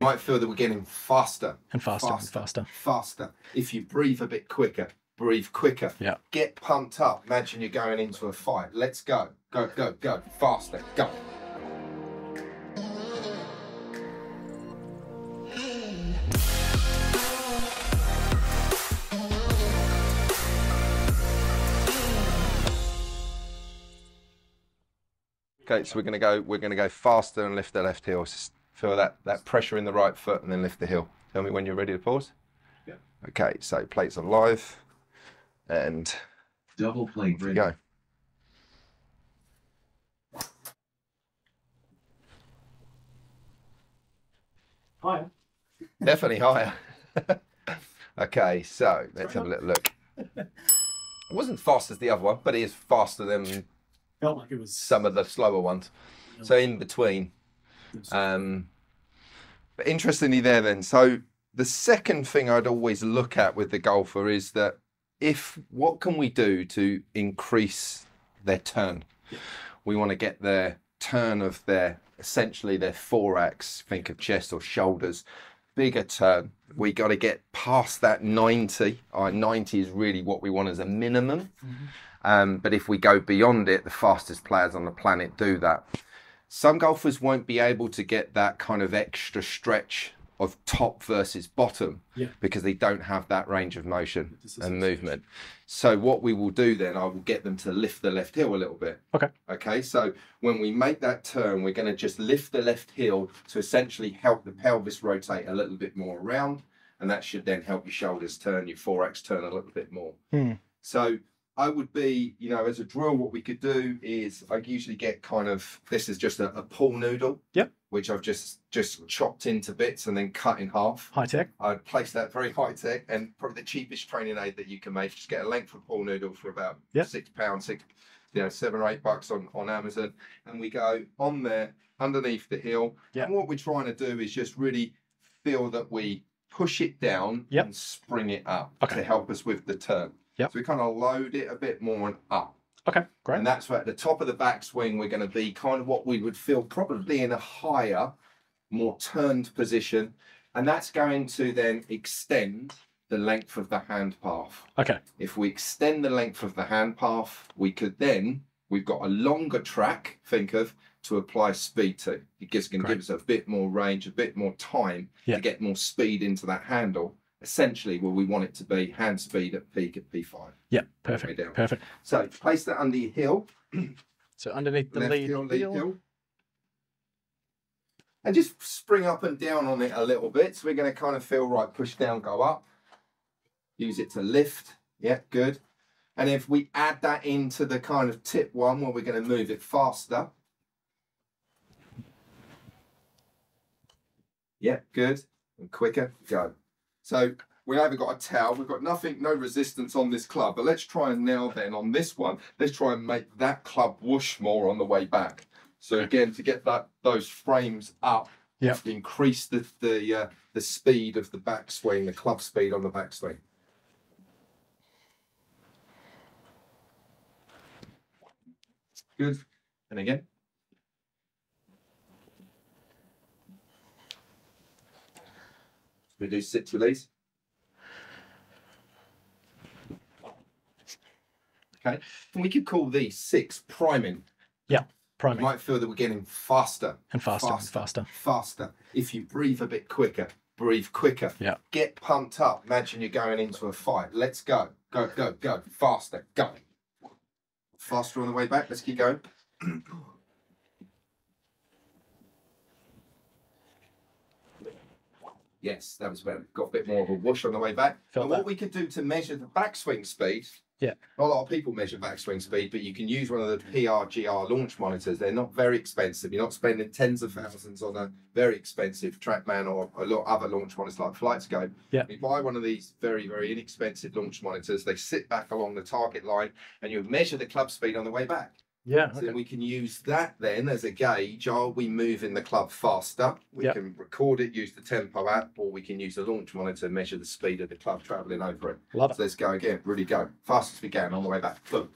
might feel that we're getting faster and faster. If you breathe a bit quicker, breathe quicker. Yeah. Get pumped up. Imagine you're going into a fight. Let's go. Go, go, go. Faster. Go. Okay, so we're gonna go faster and lift the left heel. Just feel that pressure in the right foot and then lift the heel. Tell me when you're ready to pause. Yeah. Okay, so plates are live and double plate ready. Go. Higher. Definitely higher. Okay, so let's have a little look. It wasn't fast as the other one, but it is faster than Felt like it was some of the slower ones. So in between. But interestingly there then, so the second thing I'd always look at with the golfer is that what can we do to increase their turn? Yeah. We want to get their turn of essentially their thorax, think of chest or shoulders, bigger turn. We got to get past that 90. 90 is really what we want as a minimum. Mm-hmm. But if we go beyond it, the fastest players on the planet do that. Some golfers won't be able to get that kind of extra stretch of top versus bottom because they don't have that range of motion and movement. So what we will do then, I will get them to lift the left heel a little bit. Okay, so when we make that turn, we're going to just lift the left heel to essentially help the pelvis rotate a little bit more around, and that should then help your shoulders turn, your thorax turn a little bit more. So I would be, as a drill, what we could do is I usually get this is just a pool noodle. Which I've just chopped into bits and then cut in half. High tech. I'd place that very high tech and probably the cheapest training aid that you can make. Just get a length of pool noodle for about £6, $7 or $8 on Amazon, and we go on there underneath the heel. And what we're trying to do is just really feel that we push it down and spring it up to help us with the turn. So we kind of load it a bit more and up. Okay, great. And that's where at the top of the backswing, we're going to be kind of what we would feel probably in a higher, more turned position. And that's going to then extend the length of the hand path. Okay. If we extend the length of the hand path, we've got a longer track, think of, to apply speed to. It can give us a bit more range, a bit more time to get more speed into that handle. Essentially where we want it to be, hand speed at peak at P5. Yeah, perfect. Perfect. So place that under your heel. So underneath the left lead heel. And just spring up and down on it a little bit. So we're going to kind of feel right, push down, go up. Use it to lift. Yeah, good. And if we add that into the kind of tip one where we're going to move it faster. Yeah, good. And quicker, go. So we haven't got a towel, we've got no resistance on this club, but let's try and now then on this one, let's try and make that club whoosh more on the way back. So again, to get those frames up, increase the speed of the backswing, the club speed on the backswing. Good. And again. We do sit release. Okay, and we could call these 6 priming. Yeah, priming. You might feel that we're getting faster and faster. If you breathe a bit quicker, breathe quicker. Yeah. Get pumped up. Imagine you're going into a fight. Let's go. Go, go, go. Faster. Go. Faster on the way back. Let's keep going. Yes, that was better. Got a bit more of a whoosh on the way back. And what we could do to measure the backswing speed, not a lot of people measure backswing speed, but you can use one of the PRGR launch monitors. They're not very expensive. You're not spending tens of thousands on a very expensive TrackMan or a lot of other launch monitors like FlightScope. You buy one of these very, very inexpensive launch monitors. They sit back along the target line and you measure the club speed on the way back. Yeah. So we can use that then as a gauge. Are we moving the club faster? We can record it, use the tempo app, or we can use the launch monitor to measure the speed of the club traveling over it. Love it. So let's go again. Really go. Fast as we can on the way back. Boom.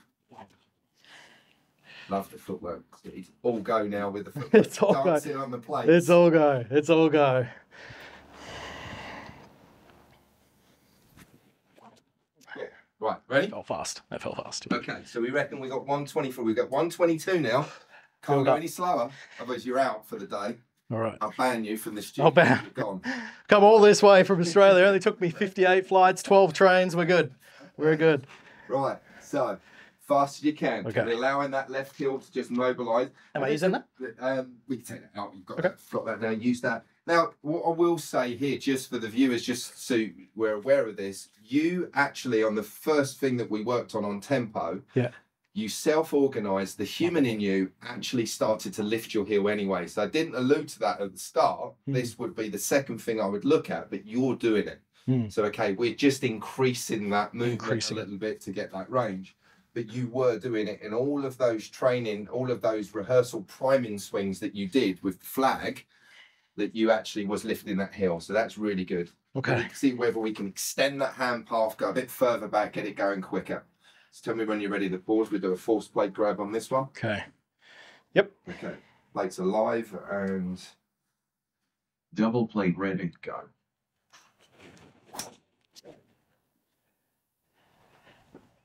Love the footwork. It's all go now with the footwork. It's all dancing go. on the plates. It's all go. It's all go. Yeah. Right, ready? Fell fast. That fell fast. Okay, so we reckon we got 124. We've got 122 now. Can't go any slower, otherwise you're out for the day. All right. I'll ban you from the studio. I'll ban. You're gone. Come all this way from Australia. It only took me 58 flights, 12 trains. We're good. We're good. Right, so fast as you can. Okay. Allowing that left heel to just mobilise. Am I using that? We can take that out. You've got to drop that down. Use that. Now, what I will say here, just for the viewers, just so we're aware of this, you actually, on the first thing that we worked on tempo, you self-organised. The human in you actually started to lift your heel anyway. So I didn't allude to that at the start. This would be the second thing I would look at, but you're doing it. So, okay, we're just increasing that movement a little bit to get that range. But you were doing it in all of those training, all of those rehearsal priming swings that you did with the flag, that you actually was lifting that heel. So that's really good. Okay. See whether we can extend that hand path, go a bit further back, get it going quicker. So tell me when you're ready to pause. We do a force plate grab on this one. Okay. Yep. Okay. Plates are live and double plate ready. Go.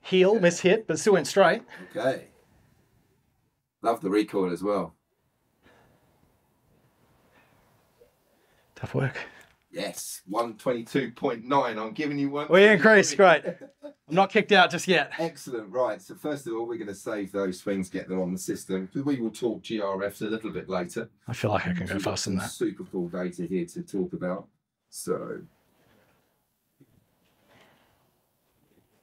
Heel, mishit, but still went straight. Okay. Love the recoil as well. Tough work. Yes, 122.9. I'm giving you one. We increased, great. I'm not kicked out just yet. Excellent. Right. So first of all, we're going to save those swings, get them on the system. We will talk GRFs a little bit later. I feel like I can go faster than that. Super cool data here to talk about. So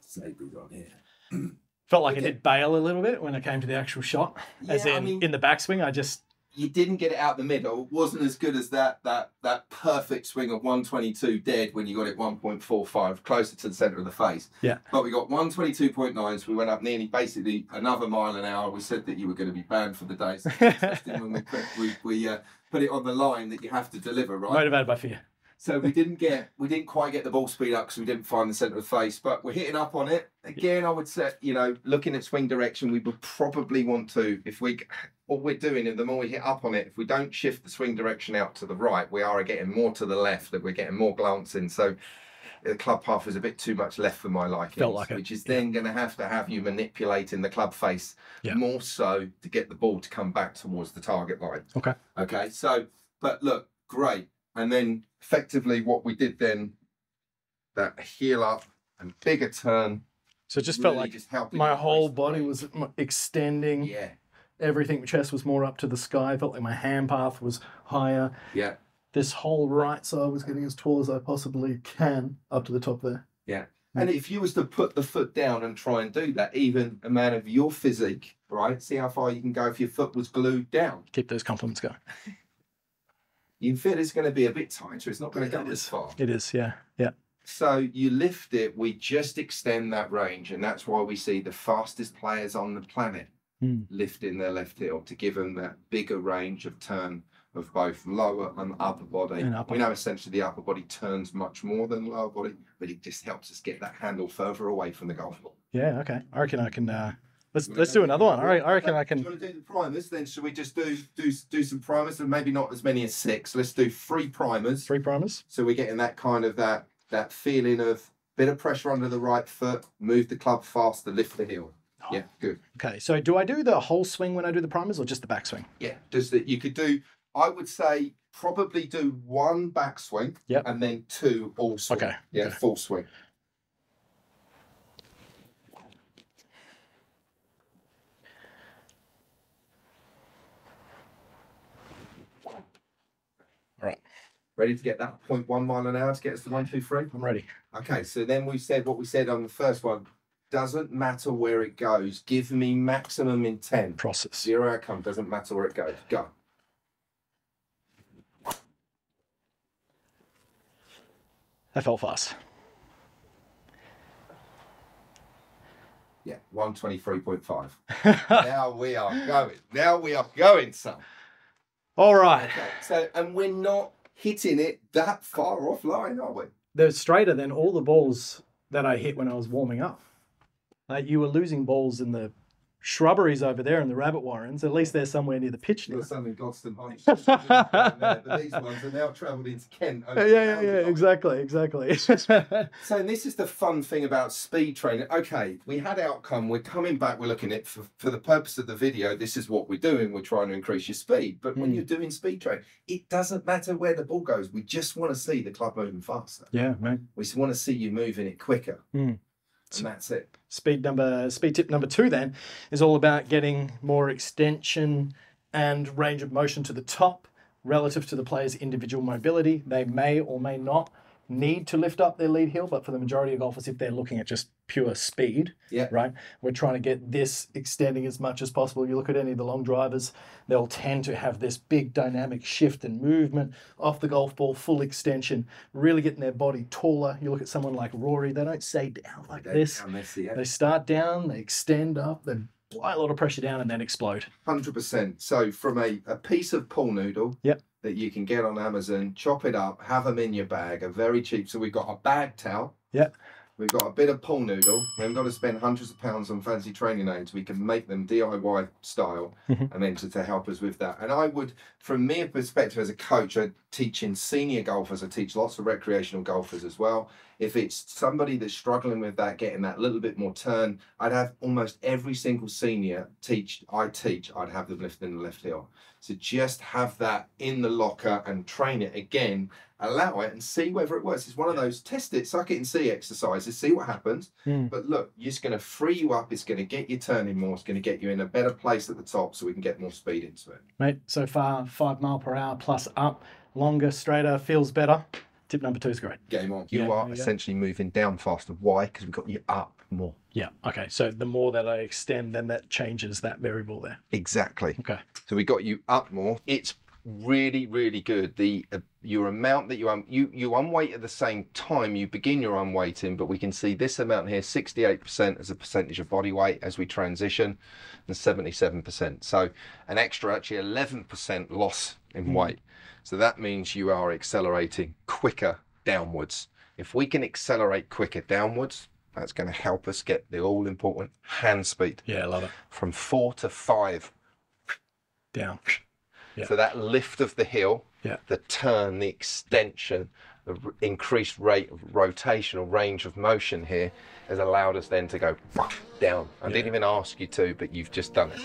save these on here. Felt like I did bail a little bit when it came to the actual shot. As in the backswing, I just... You didn't get it out the middle. It wasn't as good as that perfect swing of 122 dead when you got it 1.45, closer to the centre of the face. Yeah. But we got 122.9, so we went up nearly basically another mile an hour. We said that you were going to be banned for the day. So when we put it on the line that you have to deliver, right? Motivated by fear. So we didn't quite get the ball speed up because we didn't find the centre of the face, but we're hitting up on it. Again, I would say, looking at swing direction, we would probably want to, what we're doing, and the more we hit up on it, if we don't shift the swing direction out to the right, we are getting more to the left, that we're getting more glancing. So the club path is a bit too much left for my liking, Felt like it. which is then going to have you manipulating the club face more so to get the ball to come back towards the target line. Okay. Okay. So, but look, great. And then effectively what we did then, that heel up and bigger turn. So it just felt like my whole body was extending. Yeah. Everything, my chest was more up to the sky. Felt like my hand path was higher. Yeah. This whole right side was getting as tall as I possibly can up to the top there. Yeah. And if you was to put the foot down and try and do that, even a man of your physique, right? See how far you can go if your foot was glued down. Keep those compliments going. You feel it's going to be a bit tighter. It's not going to go as far. It is, yeah. Yeah. So you lift it, we just extend that range. And that's why we see the fastest players on the planet lifting their left heel to give them that bigger range of turn of both lower and upper body. We know essentially the upper body turns much more than the lower body, but it just helps us get that handle further away from the golf ball. Yeah, okay. I reckon I can... Let's do another one. I reckon I can. Do you want to do the primers then? Should we just do some primers, and maybe not as many as 6? Let's do 3 primers. 3 primers. So we're getting that kind of that feeling of bit of pressure under the right foot, move the club faster, lift the heel. Oh. Yeah, good. Okay, so do I do the whole swing when I do the primers, or just the backswing? Yeah, just that you could do. I would say probably do 1 backswing, and then 2 all swing. Okay. Yeah, okay. Full swing. All right. Ready to get that 0.1 mile an hour to get us to 1, 2, 3? I'm ready. Okay, so then we said what we said on the first one. Doesn't matter where it goes. Give me maximum intent. Process. 0 outcome. Doesn't matter where it goes. Go. That felt fast. Yeah, 123.5. Now we are going. Now we are going, son. All right. Okay, so, and we're not hitting it that far offline, are we? They're straighter than all the balls that I hit when I was warming up. You were losing balls in the shrubberies over there and the rabbit warrens. At least they're somewhere near the pitch now. There's some in Goston Heights, but these ones are now travelled into Kent. Yeah, exactly. So this is the fun thing about speed training. Okay, we had outcome. We're coming back. We're looking at for the purpose of the video. This is what we're doing. We're trying to increase your speed. But when you're doing speed training, it doesn't matter where the ball goes. We just want to see the club moving faster. Yeah, mate. We just want to see you moving it quicker. And that's it. Speed tip number 2 then is all about getting more extension and range of motion to the top relative to the player's individual mobility. They may or may not need to lift up their lead heel, but for the majority of golfers, if they're looking at just pure speed, right, we're trying to get this extending as much as possible. You look at any of the long drivers, they'll tend to have this big dynamic shift and movement off the golf ball, full extension, really getting their body taller. You look at someone like Rory, they don't stay down like this. They start down, they extend up, they apply a lot of pressure down and then explode. 100%. So from a piece of pool noodle, that you can get on Amazon, chop it up, have them in your bag, are very cheap. So we've got a bag towel. We've got a bit of pool noodle. We haven't got to spend hundreds of pounds on fancy training aids. We can make them DIY style and then to help us with that. And I would, from my perspective as a coach, I teaching senior golfers, I teach lots of recreational golfers as well. If it's somebody that's struggling with that, getting that little bit more turn, I'd have almost every single senior I'd have them lifting the left heel. So just have that in the locker and train it again, allow it and see whether it works. It's one of those test it, suck it and see exercises, see what happens. But look, it's going to free you up. It's going to get you turning more. It's going to get you in a better place at the top so we can get more speed into it. Mate, so far 5 mile per hour plus up, longer, straighter, feels better. Tip number 2 is great. Game on. You are essentially moving down faster. Why? Because we've got you up more. Yeah. Okay. So the more that I extend, then that changes that variable there. Exactly. Okay. So we got you up more. It's really, really good. Your amount that you unweight at the same time you begin your unweighting, but we can see this amount here, 68% as a percentage of body weight as we transition, and 77%. So an extra actually 11% loss in weight. So that means you are accelerating quicker downwards. If we can accelerate quicker downwards, that's going to help us get the all-important hand speed. Yeah, I love it. From 4 to 5. Down. So that lift of the heel, the turn, the extension, the increased rate of rotational range of motion here has allowed us then to go down. I didn't even ask you to, but you've just done it.